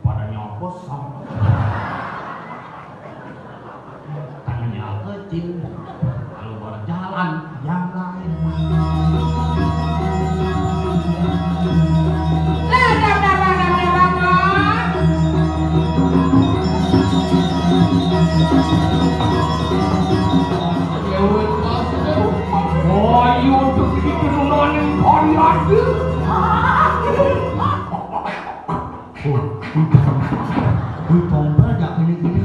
pada nyopos tangannya kecil kalau berjalan yang lain. Tombol gak gini-gini.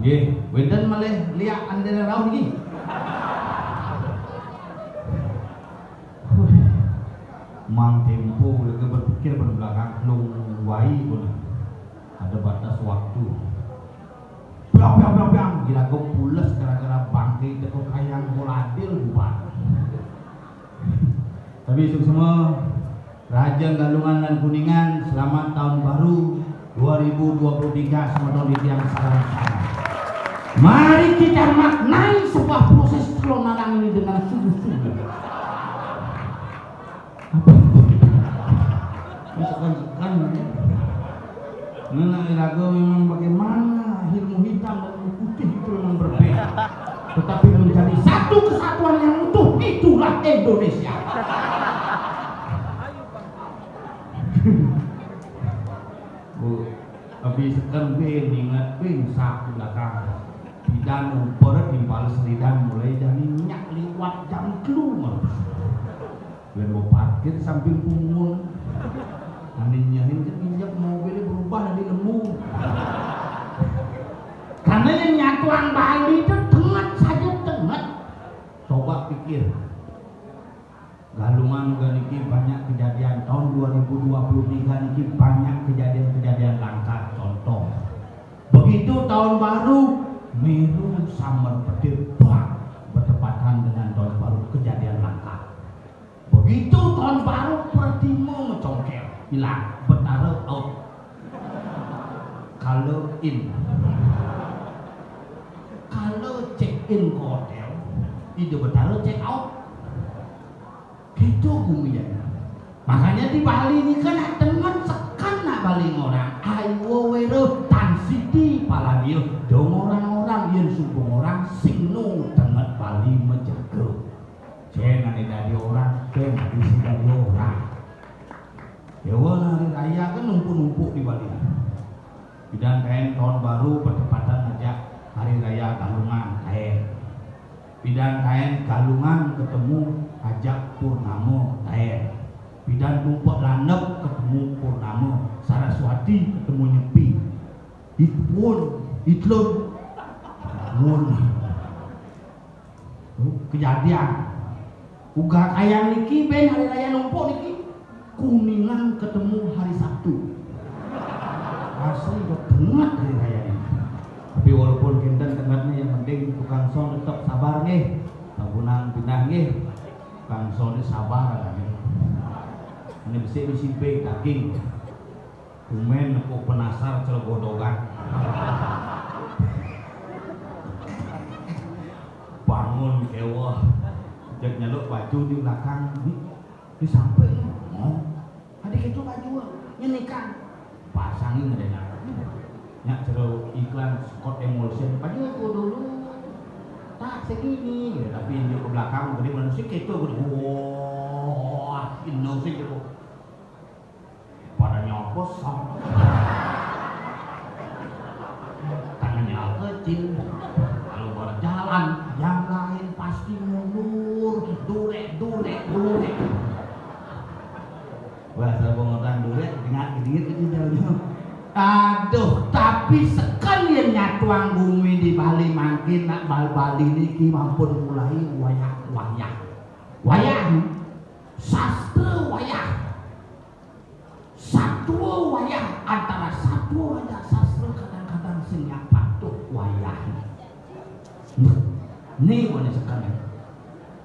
Nggih, wenten malih liak andene raun iki. Mang tempo lagi berpikir berbelakang long wai pun ada batas waktu. Blang gila kok pules gara-gara bangke teko kayang muladil bubar. Tapi itu semua Raja Galungan dan Kuningan, selamat tahun baru 2023 semua tahun di tiang sekarang. Mari kita maknai sebuah proses kelonarang ini dengan sungguh-sungguh. Misalkan Nona Irago memang bagaimana ilmu hitam dan ilmu putih itu memang berbeda, tetapi menjadi satu kesatuan yang utuh, itulah Indonesia. Bu, habis kembali ingat sak belakang dan umpur timpal seridan mulai dari minyak liwat jam keluar. Gue mau parkir samping pungun. Aninnya injek mobilnya berubah dari lemu. Karena yang nyatuan Bali itu tengat saja tengat. Coba pikir. Galungan niki banyak kejadian tahun 2023 niki banyak kejadian-kejadian langka. Contoh. Begitu tahun baru Meru samar petir bang bertepatan dengan tahun baru kejadian langka. Begitu tahun baru Pertimo ngecongkel hilang bertaruh out. Kalau in check in ke hotel itu bertaruh check out. Gitu kumian. Makanya di Bali ini kan teman sekan nak Bali orang. Ayo wero tan sidi paladio dong orang-orang yang sumpung orang sing nu temet Bali menjaga. Jangan dari orang, jangan dari orang. Ya hari raya kan numpuk-numpuk di Bali. Dan kain tahun baru bertepatan aja hari raya Galungan kain. Bidan kain Galungan ketemu ajak Purnama kain. Bidan tumpuk landep ketemu Purnama. Saraswati ketemu Nyepi. Itlun kejadian. Uga kaya niki ben hari raya numpuk niki Kuningan ketemu hari Sabtu. Asli udah banget hari raya ini. Tapi walaupun kinten tengahnya yang penting tukang son tetap sabar nih. Tabunang pindah nih. Tukang son sabar kan. Ini bisa be daging. Kumen aku penasar celogodogan. Bangun kewah. Jak nyaluk baju di belakang di samping. Oh, adik itu baju nyenekan pasangin ngedena. Nyak jero iklan Scott Emulsion baju aku dulu tak segini gitu. Tapi dia ke belakang gede manusia itu gede. Wah, Indonesia itu pada nyopos tangannya kecil. Kalau berjalan yang lain pasti mundur, durek. Bahasa pengotan durek dengan gedit itu jauh. Aduh, tapi sekalian nyatuang bumi di Bali makin nak Bali niki mampun mulai wayah. Sastra wayah. Satwa wayah antara satwa wayah sastra kadang-kadang sing yang patuh wayah. Nih mana sekarang?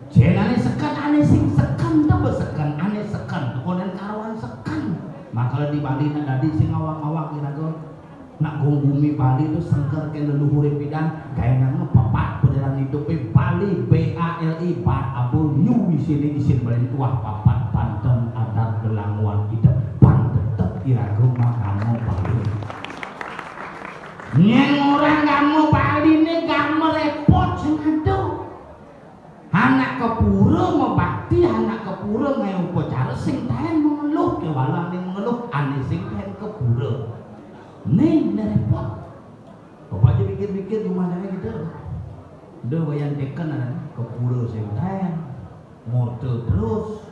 Jenane sekan ane sing sekan tebe sekan ane sekan kemudian karawan sekan. Maka di Bali nak dadi sing awak-awak kira-kira nak gong bumi Bali itu sengker ke leluhur bidan gaya nama papat perjalanan hidup Bali BALI Bat Abul Yu di sini isin Bali tuah papat Banten adat Gelangwan hidup pan tetep irago kamu Bali. Nyeng orang kamu Bali ini kamu repot sengaja. Anak kepura mau bakti, anak kepura ngayon upacara sing tahan mengeluh ke walang ning mengeluh ane sing tahan kepura. Nih repot. Bapak aja pikir-pikir di mana gitu. Udah wayan teken kepura sing tahan, motor terus,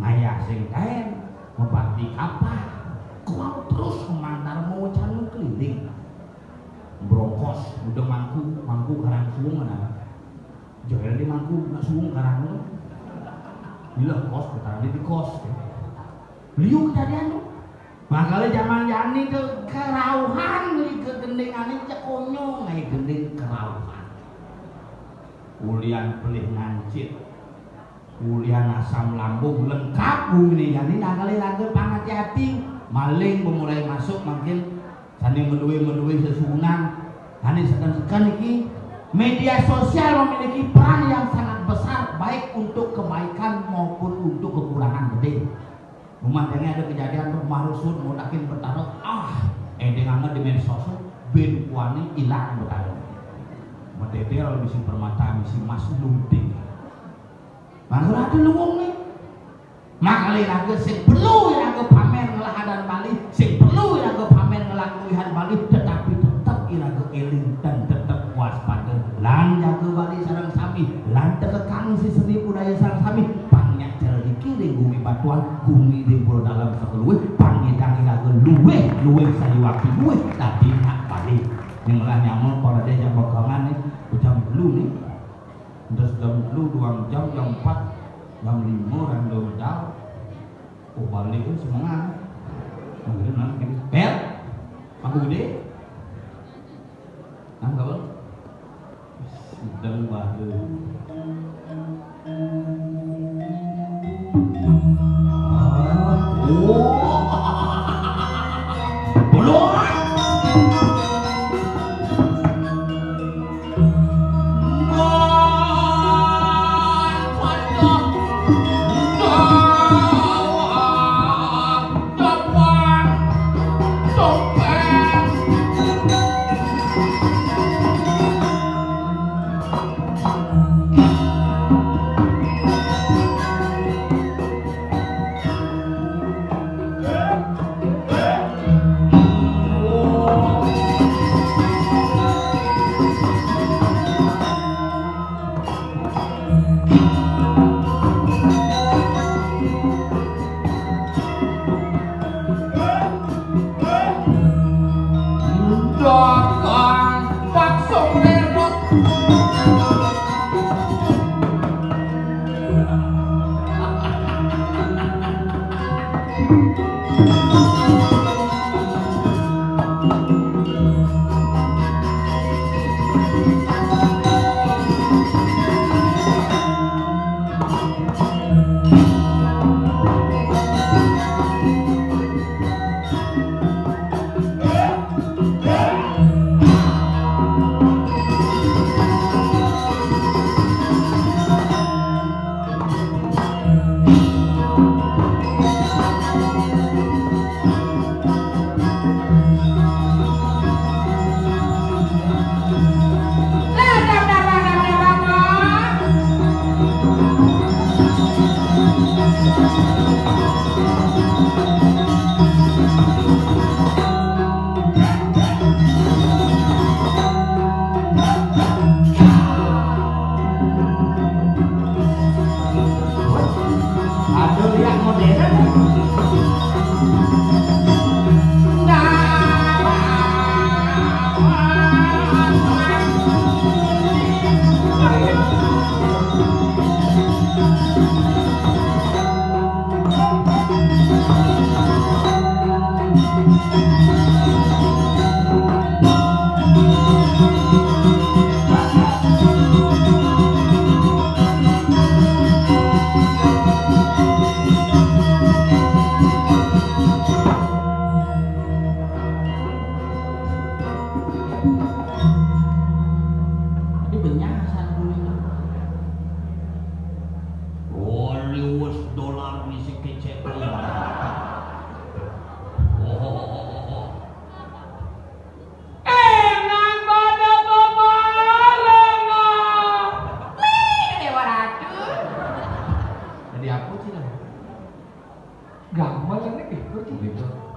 ngayah sing tahan, mau bakti kapal, kau terus memantar mau canu keliling. Brongkos udah mangku karang suung mana? Jangan di mangku nak suung karang lu. Bila kos kita di kos. Liu kejadian tu. Makanya zaman jani tu kerauhan li ke gendingan ini cekonyo ngai gending kerauhan. Ulian pelih ngancit, ulian asam lambung lengkap bumi jani nakali raga pangat-hati maling memulai masuk makin sani menduwe sesunan. Hani sekan-sekan iki media sosial memiliki peran yang sangat besar baik untuk kebaikan maupun untuk kekurangan gede. Memandangnya ada kejadian rumah rusun mau nakin bertaruh dengan di media sosial ben kuani hilang bertaruh. Mededel misi permata misi mas lunting. Mangga ada luwung nih. Makali raga sing perlu iraga pamer ngelahadan Bali, sing perlu iraga pamer ngelakuihan Bali, tetapi tetap iraga eling dan tetap waspada. Lan jaga Bali sareng sami, lan tekekang si seni budaya sareng sami, pangnya cara dikiring bumi batuan, bumi rimbul dalam sekeluwe, pangidang iraga luwe saliwaki luwe, tadi nak Bali. Ninglah nyamun pada dia jam bakangan nih, jam dulu nih, terus jam dulu 2 jam, jam 4 jam 5 orang dodal balik itu semangat mungkin nanti bel aku gede enggak sedang baru belum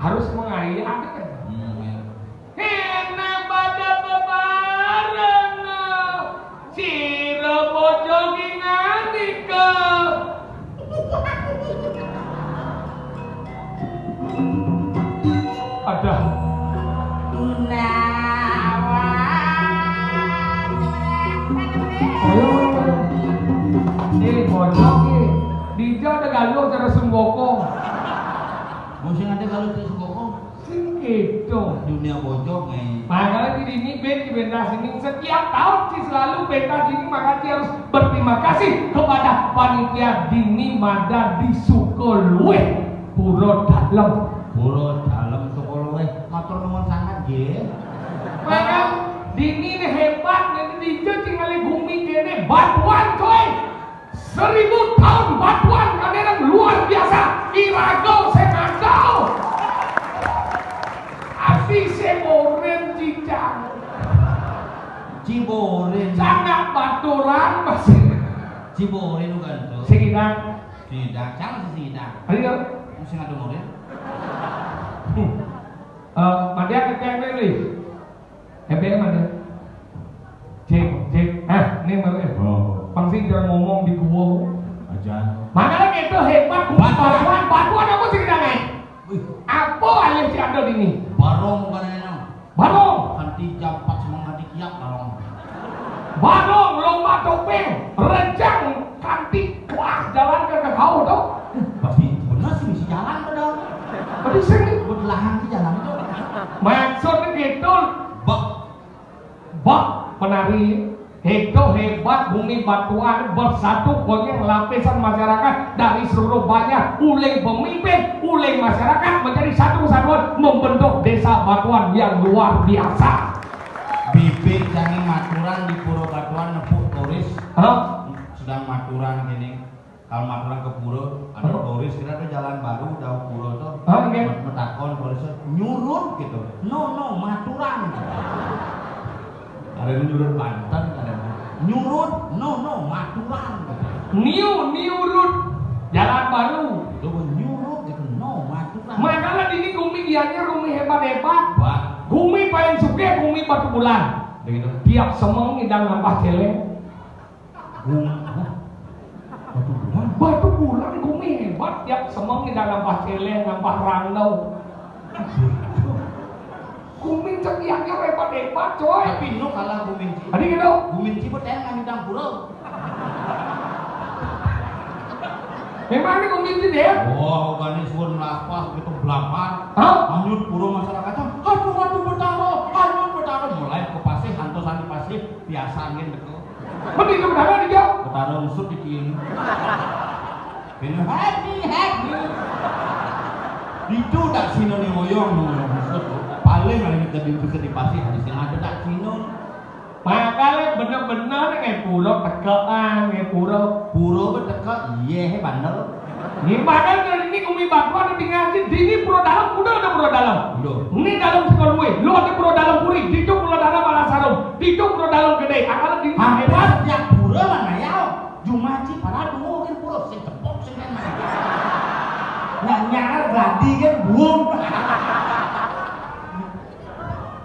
harus mengayak kan. Hena pada bebareng sira bojo nginganika. Ada ini bojo ki dijo ada galuh cara sunggoko. Mesti ada galuh cara sunggoko. Sing gitu. Dunia bojo nih. Makanya di sini di pentas ini setiap tahun sih selalu pentas ini makanya harus berterima kasih kepada panitia Dini Madan di Sukolue Puro Dalem. Puro Dalem Sukolue. Matur nuwun sangat nggih. Makanya Dini ini hebat nanti dicuci kali bumi kene batuan coy. 1000 tahun batuan kadang luar biasa. Irago senandau. Asli semoren cicang. Ciboren. Sangat baturan masih. Ciboren bukan tuh. Sidang. Sidang, jangan sidang. Ayo. Mesti ada moren. Madya kekene li. Hebel mana? Cek. Ini mana? Pangsi jangan ngomong di gua. Aja. Mana lagi itu hebat batuan apa sih kita apa alim si ada di ini? Barong bukan enak. Barong. Kanti jam 4 semangat dikiap barong. Barong lomba topeng, rencang kanti wah jalan ke kau tuh. Tapi benar sih bisa jalan padahal. Tadi sini Belahan di jalan itu. maksudnya gitu. Bak penari itu hebat bumi batuan bersatu goyang lapisan masyarakat dari seluruh banyak uling pemimpin, uling masyarakat menjadi satu kesatuan membentuk desa batuan yang luar biasa. Bibit jangan maturan di Puro Batuan nepuk turis. Sedang maturan gini. Kalau maturan ke Puro ada turis kira ada jalan baru jauh Puro tuh. Metakon turisnya nyurut gitu. No maturan. Ada yang nyurut Banten, ada yang nyurut, no maturan. New route, jalan baru. Itu nyurut, itu no maturan. Makanya ini Gumi dianya Gumi hebat-hebat. Wah, Gumi paling suka Gumi batu bulan. begitu. Tiap semeng ngidang nambah celeng. Batu bulan Gumi hebat. Tiap semeng ngidang nambah celeng, nambah randau. Gumi cekiannya hebat-hebat coy. Tapi no kalah Guminci. Adi gitu. Guminci bertanya nggak ngidang Puro. Memang ini komisi deh. Oh, gani suun melapas begitu belapar. Hah? Hanyut puro masyarakatnya. Aduh betaro, hanyut betaro. Mulai ke pasir, hantu sani pasir, biasa angin betul. Mending itu betaro nih dia. Betaro usut di kiri. Ini happy. Itu tak sino nih moyong usut. Paling kali kita di pasir di sini ada tak sino. Makanya bener-bener kayak pulau tekean, kayak Puro beteka, iya bandel. Gimana kalau ini umi batuan di ngaji, ini pura dalam, udah ada pura dalam. Udah. Ini dalam sekolah gue, lu ada pura dalam puri, di pura dalam malah sarung, di pura dalam gede. Akal di Hampir hebat. setiap pura mana ya? Jumaji para dulu kan pura sing tepok sing kan mana. Nyar gladi kan buang.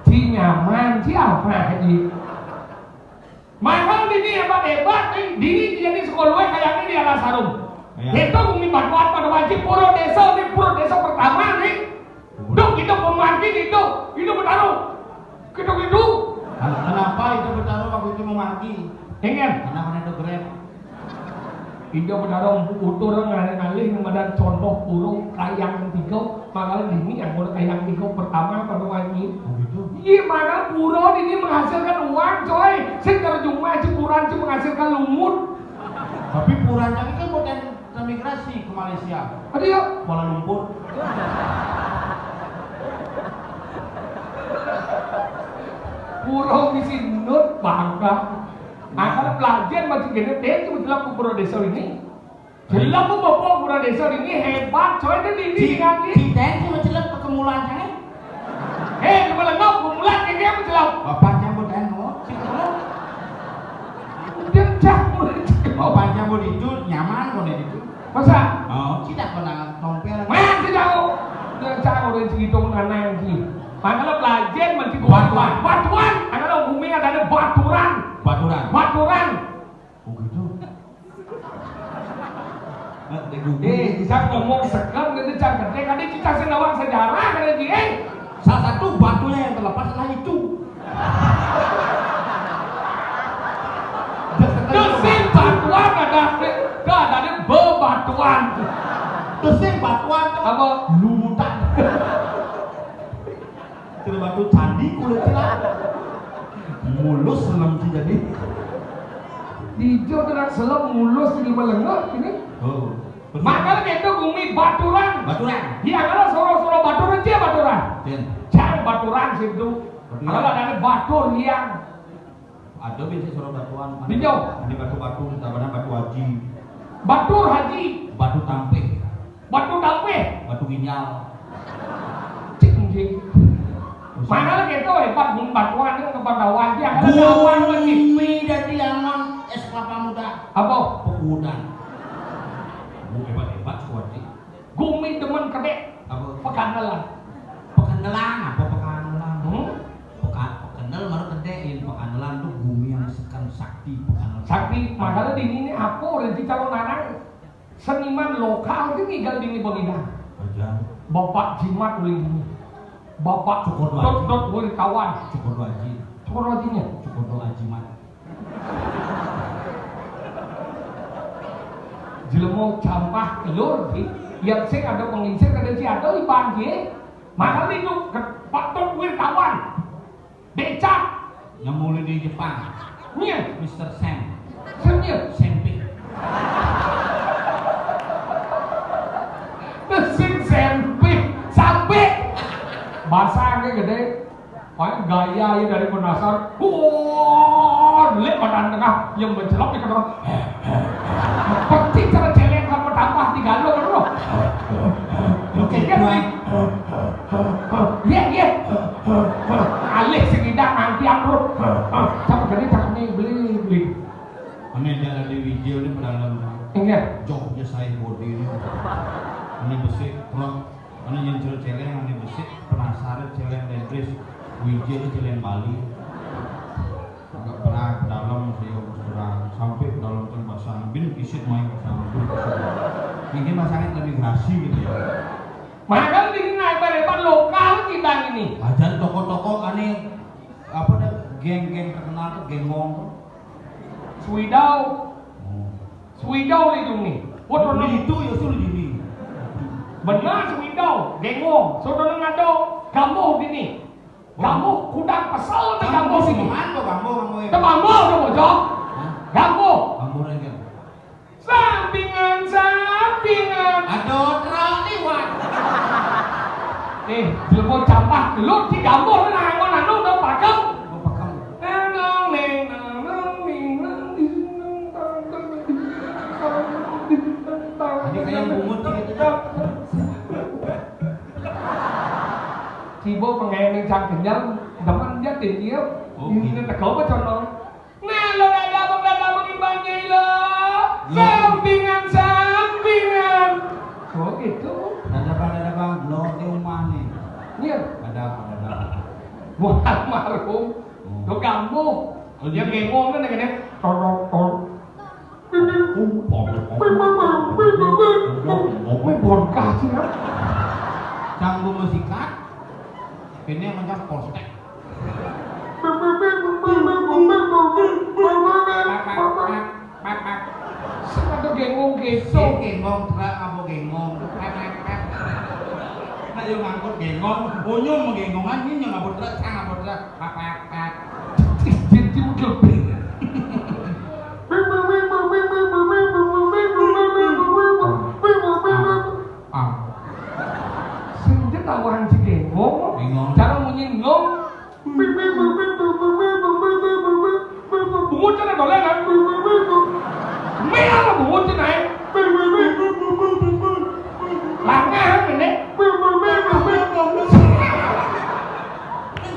Si nyaman, siapa haji? Mahal ini hebat, ini jadi sekolah gue kayak ini di alas sarung. Itu umi batuan pada wajib pura desa, ini pura desa pertama nih. Duk itu pemangkin itu bertaruh. Gitu. Kenapa itu bertaruh waktu itu mau mati? Ingin? Kenapa itu grab? Itu bertaruh utur ngalih kepada contoh burung kayang tiga, makanya ini yang boleh kayang tiga pertama pada wajib. Oh gitu? Iya, maka pura ini menghasilkan uang, coy. Saya cuma cipuran menghasilkan lumut. Tapi puranya ini kan bukan migrasi ke Malaysia. Ada ya? Kuala Lumpur. Pura misi nut bangka. Akan pelajar macam genetik cuma jelas pura desa ini. Jelas bapak pura desa ini hebat, coy. Dan ini lagi. Kita cuma jelas kemulan kan? Kepala ngau kemulan kayak dia menjelau. Bapaknya bukan oh. Dia campur. Bapaknya mau itu nyaman kok itu. Masa? Oh, tidak pernah tompel. Mana sih tahu? Dia campur dari segitu menanam sih. Makanya pelajar mesti batuan. Karena bumi ada baturan. Oh gitu. Bisa ngomong segan nanti jangan gede kan kita senawang sejarah kan dia. Salah satu batunya yang terlepas adalah itu. Desin batuan ada bebatuan. Desin batuan Apa? lumutan. Itu batu candi kulitnya. Mulus senam sih jadi. Dijo kena selam mulus di melengok ini. Oh. Makanya itu bumi baturan. Iya kalau soro-soro baturan dia baturan. Jangan baturan situ. Kalau ada batur yang ada biasa suruh batuan. Dijo. Ini batu-batu, namanya batu haji. Batur haji. Batu tampe. Batu ginyal. Cing. Makanya gitu hebat bumi batuan itu kepada wajah. Bumi dari angon es kelapa muda. Apa? Pegunungan. Hebat suatu. Gumi demen kedek. Apa? Pekandelan. Apa pekandelan? Pekandel baru kedein. Pekandelan tuh bumi yang sekan sakti. Sakti, makanya di ini apa orang di calon anak seniman lokal itu tinggal di Bonina. Aja. Bapak Jimat ini. Bapak Dot kawan. Cukup haji. Cukup hajinya. Cukup haji mat. Jelemo campah telur yang sing ada penginsir kada si ada iban ye. Makanya itu Pak Dot kawan. Becak Yang mulai di Jepang. nya Mr. Sam. semnya Sempit. mesin sempit sampai basahnya gede. Paling gaya ya dari penasar. Lek badan tengah yang mencelok di kedua. Penting cara celeng kamu tambah 3 lo kan lo. Oke kan nih. Iya. Alih segidang nanti amruk. Cakap gede cakap nih beli. Ini ada di video ini dalam. Ingat. Joknya saya body ini. Ini besi truk. Ini yang celeng, ini besi penasaran celeng lentris. Video ini celeng Bali. Agak pernah ke dalam sih, sampai ke dalam kan pasang bin kisit main pasang. Ini masangnya lebih grasi gitu ya. Maka ini naik balepan lokal kita ini. Ajan toko-toko aneh apa dah geng-geng terkenal tuh geng Mong. Swidau itu nih. Waduh, itu ya suruh gini. benar sewindau, gengong, saudara ngado, kamu gini, kamu kudang pesel na kamu sih sini. kamu ya. Kamu udah bocok, kamu. Kamu lagi. Sampingan. Aduh, terang liwat. Telepon campah, lu di kamu na ngon anu udah pakem. Mau pakai. Ini kayak bungut gitu. Tiba pengen ning sang kenyang, teman dia tinggi. Ini tak kau baca nong. Nah, lo ada mengimbangi lo. Sampingan. Oh gitu. Ada bang, lo di rumah nih. Iya. Ada. Buat almarhum. Lo kamu. Dia ngomong kan dengan tol. Bonkah sih ya. Canggu musikat. Ini macam postek. Ada gengong gitu. Gengong terak apa gengong. Nah yang ngangkut gengong, unyum menggengongan ini yang ngabut terak, sang ngabut terak. Jadi mungkin. Senja tawaran si gengong. Cara bunyi ngong. Bungut cara dolen kan? Merah bungut cara. Langah ini.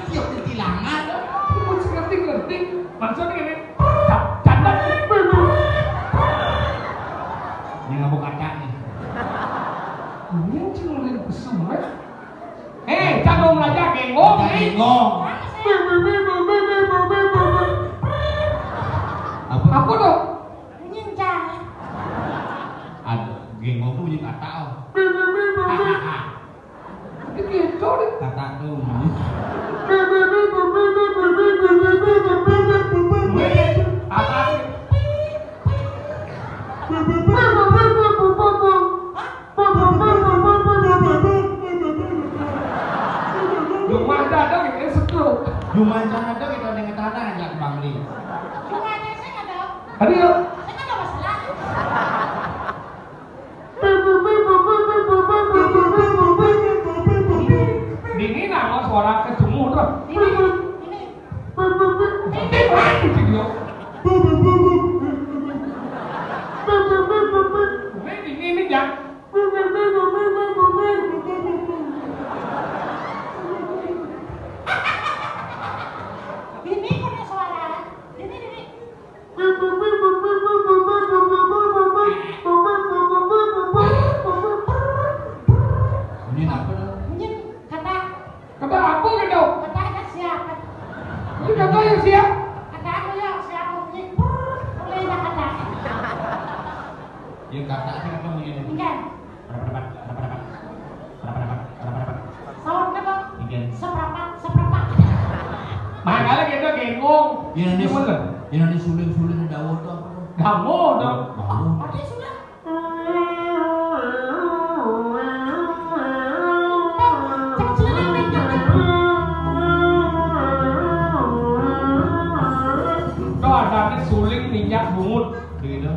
Siap di tilangan. Bungut ngerti. Maksudnya ini. Canda. Ini ngabuk kaca nih. Ini cuma lihat besar. Jangan belajar gengong. Gengong. Apa dong? Ada gengong tuh bunyi kata. Gitu deh. Kata tuh. Apa? Rumah dadah ini setruk. Juman sana tuh kita dengan tanah ajak Bang Li. Ada ya? Dingin nama suara kecemur tuh. Dimana sih dia? Ini jangan. Ini apa tuh? Kata aku gitu. Itu kata yang siap. Ya kata sih kita bunyi ini. Makanya kita gengong. Ini suling daun tuh apa tuh? Kamu dong. Kau ada suling minyak bungut. Gitu.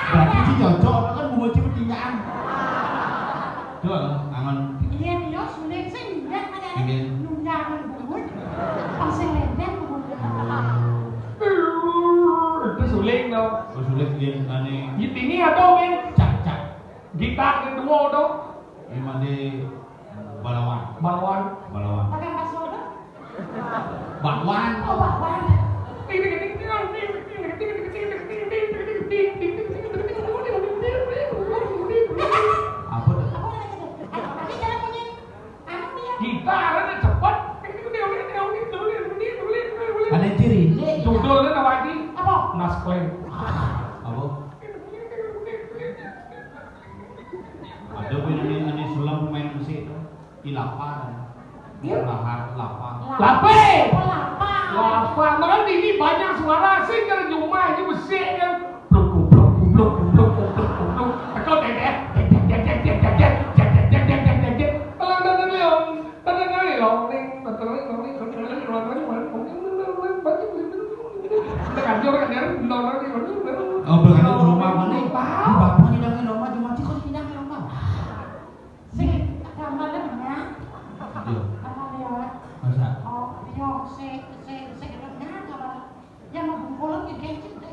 Berarti sih cocok, kan bungut cuma tinjaan. Tuh, angan. Itu suling dong. Sulit dia aneh. Ini ada men. Cak. Gitar kedua dong. Ini mandi balawan. Balwan. Bakwan. Apa tuh? Gitarnya cepat. Ada ciri. Judulnya apa lagi? Naskleng. Apa? Ada ini sulam pemain musik itu. Ilapan. Lapa. Lape. Lapa. Makanya ini banyak suara sih kalau rumah ini besi kan. goblok. Teko dedek. Oh, berarti rumah mana? Bapak hidangin rumah cuma sih kok hidangin rumah. Sing gambarnya banyak. Iya. Apa lewat? Masa? Oh, yo se gambar. Yang mau bungkulan di gadget deh.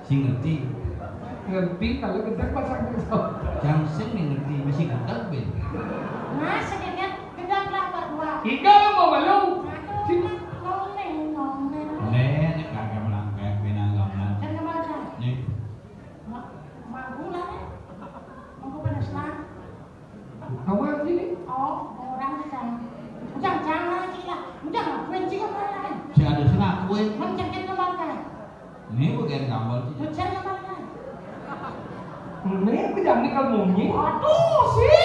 Si ngerti. Ngerti kalau kita pasang pisau. Yang sing ngerti masih gagal ben. Nah, sekian gedang lapar gua. Ika mau malu. Nek kagak melangkah benang gamelan. Dan kemana? Nih, Mampu lah. Mampu penasaran. Kawan sini. Oh, orang sedang. Jangan lagi lah. Jangan benci kemana? si ada sing ngakuin. Mencengket kemana? Nih bagian gambar sih. Hujan kemana? Ini aku jangan nikal mumi. Aduh, sih.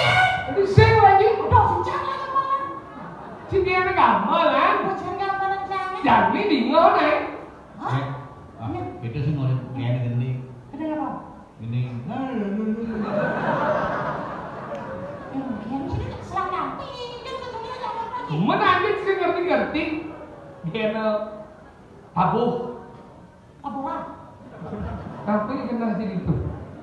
Ini sing lagi. Aduh, hujan lah kemana? Si dia nak gamal kan? Hujan kemana jangan? Jadi di mana? Hah? Itu sih ngorek kayak gini. Ada apa? Ini. Yang sini selatan. Kan ketemu sama lagi. Mana aja sih ngerti-ngerti. Dia tabuh. Apa lah? Tapi kena jadi itu.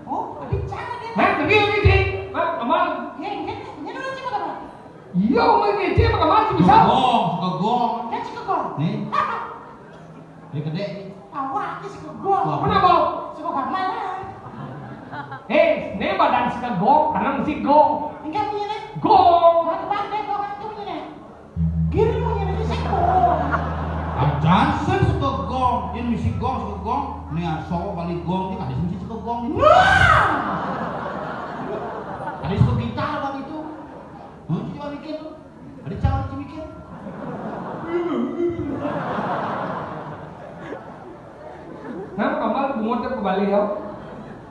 Oh, ada cara dia. Hah, tapi ini sih. Hah, amal. Ini dulu sih apa? Iya, mau ngece pakai masih bisa. Suka gong. Kan sih kegol. Nih. Ini gede. Awak sih kegol. Kenapa? Suka gamalan. Ini badan si gong, karena mesti gong. Enggak punya nih. Gong. Mau pakai kok itu punya nih. Giri punya nih sih kegol. Ajan sing suka gong. Ini misi gong suka gong. Nih aso balik gong ini kadis misi suka gong ini. Kadis suka gitar bang itu. Hah, coba bikin tuh. Ada cara bikin. Nah, kamal bungut ke Bali ya.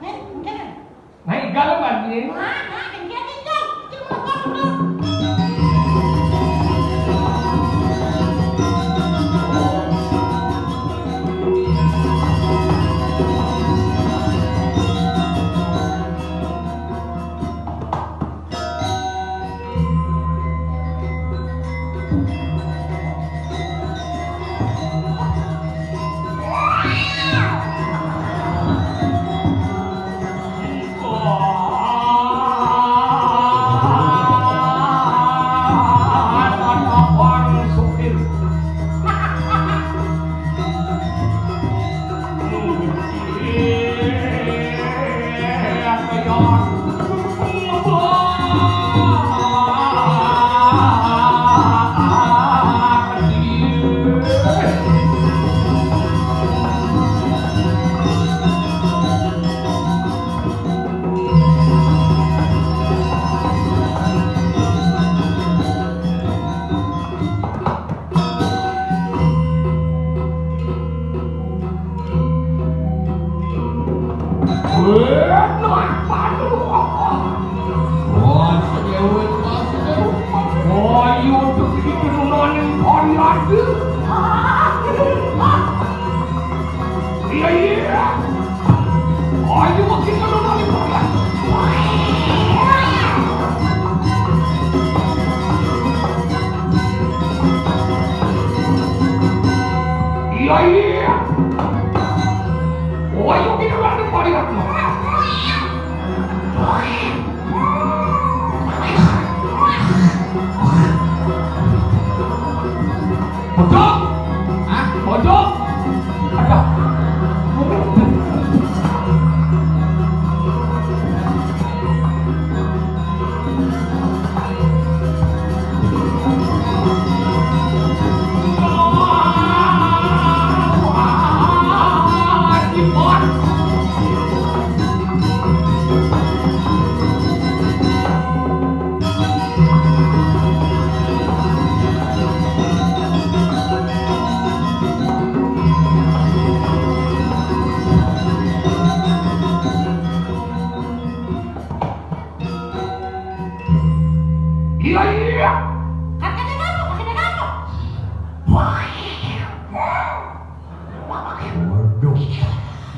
Enggak. Nah, galau lagi. Nah, enggak nih. Cuma kok.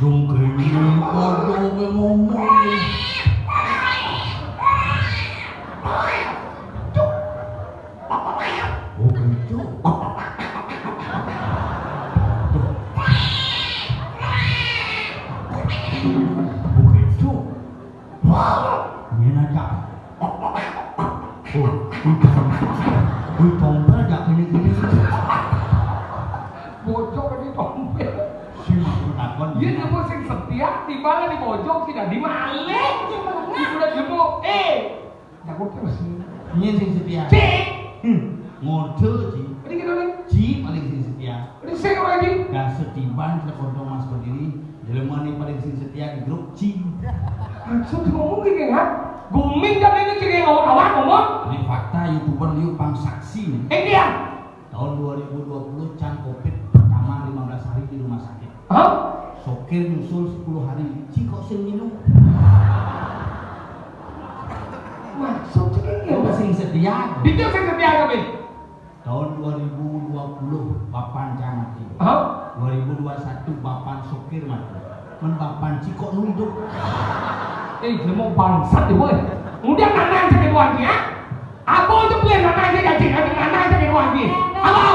Yung kini kodo ke ngomong. Oh gitu. Begitu. Ini aja. Oh, tompel aja gini-gini. Bojok ini tompel. Si takon. Iya nemu sing setia di mana di bojok tidak di malih. Sudah nemu takut terus. Ini sing setia. Cik. Ngode ji. Ini kita nih. Ji paling sing setia. Ini saya orang ini. Gak setiban telepon Mas berdiri. Jelema nih paling sing setia di grup Ji. Maksud ngomong gini kan? Guming jam ini ciri ngomong ngomong. Ini fakta YouTuber liu pang saksi. Dia. Tahun 2020 can Covid pertama 15 hari di rumah sakit. Hah? Sokir nyusul 10 hari. Ji kok sing minum? Maksud ciri Kok sing setia? itu saya setia kami. Tahun 2020 Bapan can mati. Hah? 2021 Bapan Sokir mati. Men Bapan Ji kok nunduk? Dia mau bangsat dia boy. Udah nanang sakit wangi ya? Apa itu beli nanang saya gaji? Ada nanang sakit wangi. Halo?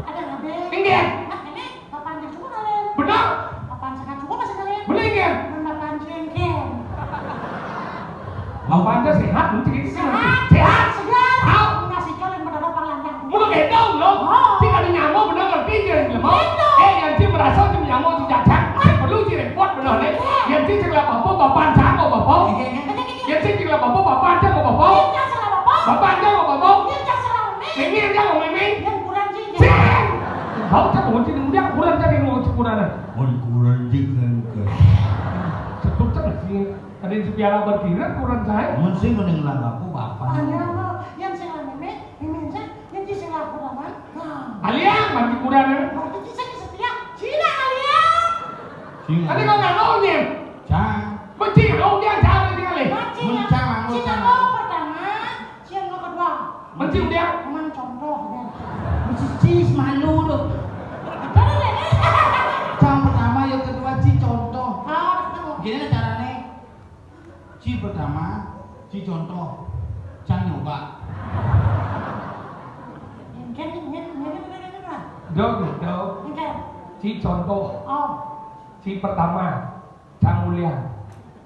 Ada ngabe. Ingin? Ini papan yang cukup kalian. Benar? Papan sangat cukup masih kalian. Benar ingin? Papan cengkeh. Apa anda sehat? Mungkin itu Sehat. sehat? Segar. Tahu? Ngasih colin mendadak perlandang. Mau gendong loh? Jika ada nyamuk benar ngerti dia mau? Yang sih merasa cuma nyamuk tidak cak. Perlu sih repot benar nih. Yang sih cakap apa? Bapak cak kok bapak? Yang sih cakap apa? Bapak cak kok bapak? Yang salah bapak. Bapak cak kok bapak? Yang salah umi. Mimi yang cak kok mimi? Yang kurang cincin. Cek! Kau cak kok cincin dia kurang cak yang mau kurang. Mon kurang jikan ke. Sebut cak sih. Ada yang sepiara berkira kurang saya. Mon sing mending aku Bapan. Hanya lo yang salah mimi. Mimi yang di salah kurang. Nah. Aliang mati kurang. Waktu itu saya setia. Cina kalian. Sing. Tadi kau nggak tahu nih. Cang. Bencing kau dia cak tinggal nih. Cina lo pertama. Cina lo kedua. Bencing dia. Cuman contoh ya. Mesti cis malu loh. Cang pertama yang kedua Ci contoh. Gini caranya. Ci pertama, Ci contoh. Cang nyoba. Dok. Si contoh. Si pertama. Cang mulia.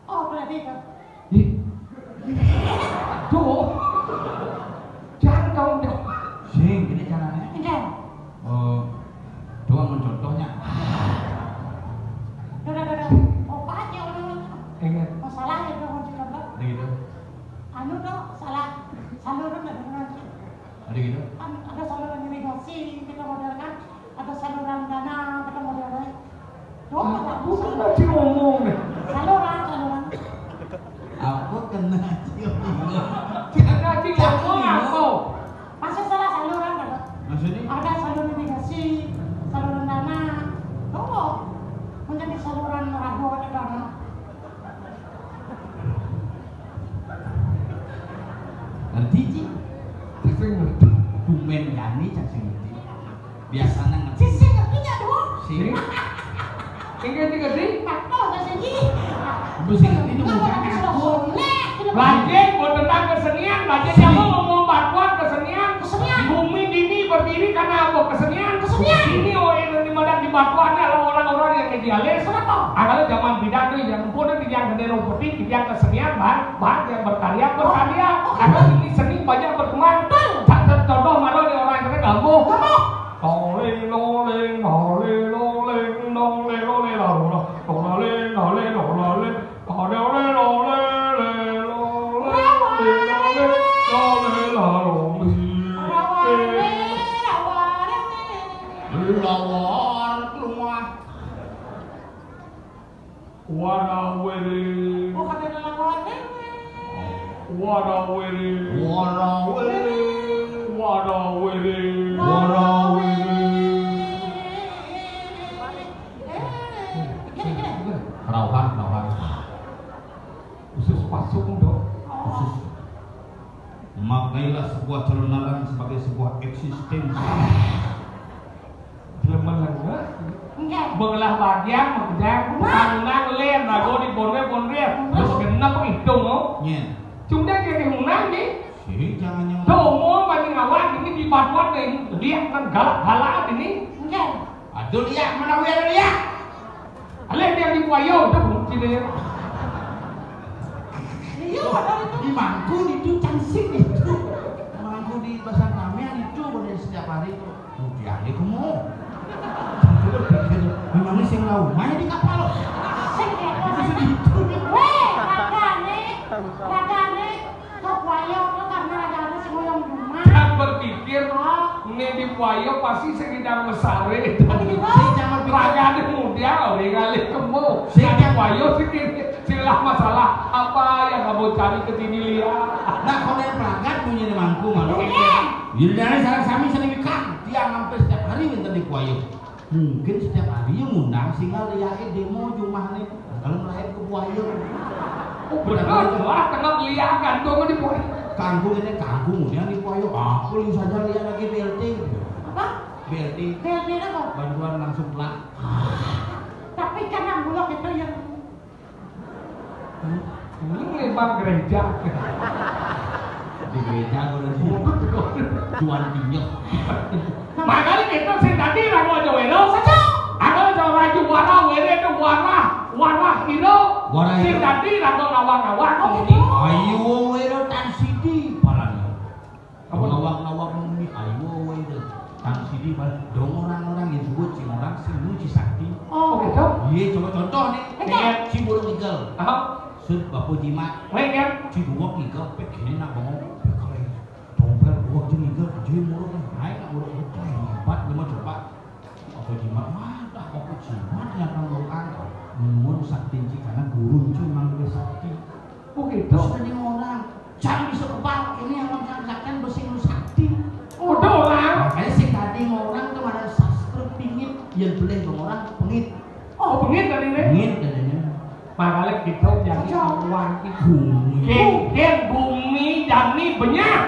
Berarti itu. Tuh. Jangan kau dok. Sing gini caranya. Doang mencontohnya. Udah. Apa aja orang. Ingat. Masalah itu kunci contoh. Ada gitu. Anu dong salah. Saluran ada nanti. Ada gitu. Ada saluran irigasi kita modelkan. Ada saluran dana kita modelkan. Tuh, Bukan nanti ngomong nih. saluran. Aku kena cium. Kita nanti ngomong apa? Masih salah saluran ada. Maksudnya? Ada saluran irigasi, saluran dana. Tuh, menjadi saluran ragu ada dana. Ngerti Ci? Saya ngerti. Bumen Yani cak sing ngerti. Biasanya ngerti. Sisi ngertinya dong. Sing. Ngerti. Takut saya sendiri. Ibu sing ngerti itu bukan aku. Belajar buat tentang kesenian, belajar kamu ngomong bantuan kesenian. Kesenian. Di bumi ini berdiri karena apa? Kesenian. Kesenian. Ini orang di mana di batuannya adalah orang-orang yang idealis. Kenapa? Adalah zaman bidan tuh yang pun di yang gede rumput di yang kesenian bahan yang berkarya. Karena seni banyak berkembang. Contoh mana nih orang yang gambo. Loling loling loling loling loling loling loling loling loling loling loling loling Lawar keluar. Warawiri. Warawiri. Warawiri. Warawiri. Rauhan. Khusus pasuk dong. Khusus. Maknailah sebuah kebenaran sebagai sebuah eksistensi. Lemah lagi. Enggak. belah bagian menjang nang len lagu di bonre terus genep hidung oh Nyen. chúng ta jadi hunang ni Si jangan yang domo bani ngawat ini di batuan ni lihat kan galak ini Nggih. aduh lihat mana gue lihat. ale dia di wayo tu bukti dia Iya padahal itu. Di mangku itu cansing itu. Mangku di pasar Tamiang itu boleh setiap hari itu. Udah dia kamu. Memangnya sing lau main di kapal. Sing itu. Weh, ragane kok wayo kok karena ragane sing ngoyong rumah. jangan berpikir ini di wayo pasti sedang mesare Si jangan raga di muda orang kali kamu Si si wayo silah masalah apa yang kamu cari ke sini lihat Nah kalau yang pelanggan punya di mangku malu. Iya. Jadi dari sarang sami sering ikan. Dia hampir setiap hari minta di kuayo. Mungkin setiap hari yang ngundang sehingga lihatnya demo rumah nih. Kalau melahir ke kuayo. oh benar lah tengah lihat gantung di wayo Kangkung ini kangkung kemudian di kuayo. Aku lihat saja lihat lagi BLT. Apa? BLT. BLT apa? Bantuan langsung pelak. Tapi kan yang bulog itu yang ini lebar gereja Di gereja kalau jual minyak. makanya kita sih tadi ragu aja wero saja aku jauh raju warna wero itu warna hero Warna sih hero. tadi ragu nawang ini Ayo wero tan sidi palanya. Apa nawak mumi ayo wero tan sidi pal. Dong orang-orang yang sebut si orang si muji sakti. oh gitu Iya coba contoh nih. Iya. Si burung igel. Sud bapu jimat. Wait kan Si dua igel begini nak bongong. Bekale. Dompet dua jeng igel jadi murung kan. Naik nak murung itu hebat lima coba. Bapu jimat wah dah bapu jimat yang kan bukan. Mun sakti karena guru cuma lebih sakti. oh gitu Terus tadi orang jangan bisa kebal ini yang sakti bersih sakti. udah orang Makanya sih tadi orang tuh ada sastra pingit yang boleh orang pengit. oh pengit dari ini Pengit dadanya. makanya kita jadi orang itu Bumi. ken bumi jani banyak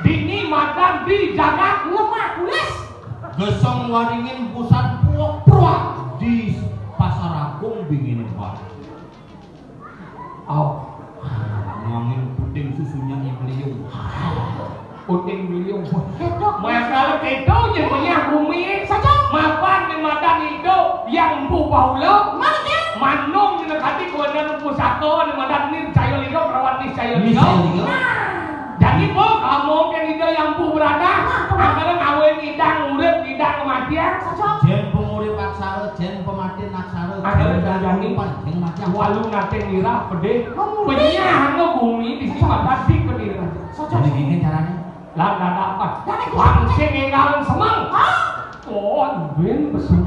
dini makan di jagat lemah bulas. Gesong waringin pusat puak di pasar Agung bingin pak. oh Ngangin puting susunya ibeliung. puting beliau Itu. makanya kita yang banyak bumi Saja. makan di madan itu yang bu paulo Mana dia? manung di nekati kewanan pusako di madan ini cayo ligo perawat ni cayo Ini ligo saya lihat. jadi po kamu kan itu yang bu berada akhirnya ngawin idang urip idang kematian Saja. Jen pengurip aksara, jen pematin aksara, Akhirnya jen jadi jen macam. walu nate nira pede Ngomong. penyahan bumi di sini madan di kediri Saja. Jadi gini caranya. lah nggak dapat Jadi gua- langsung ngegalan semang oh ben besar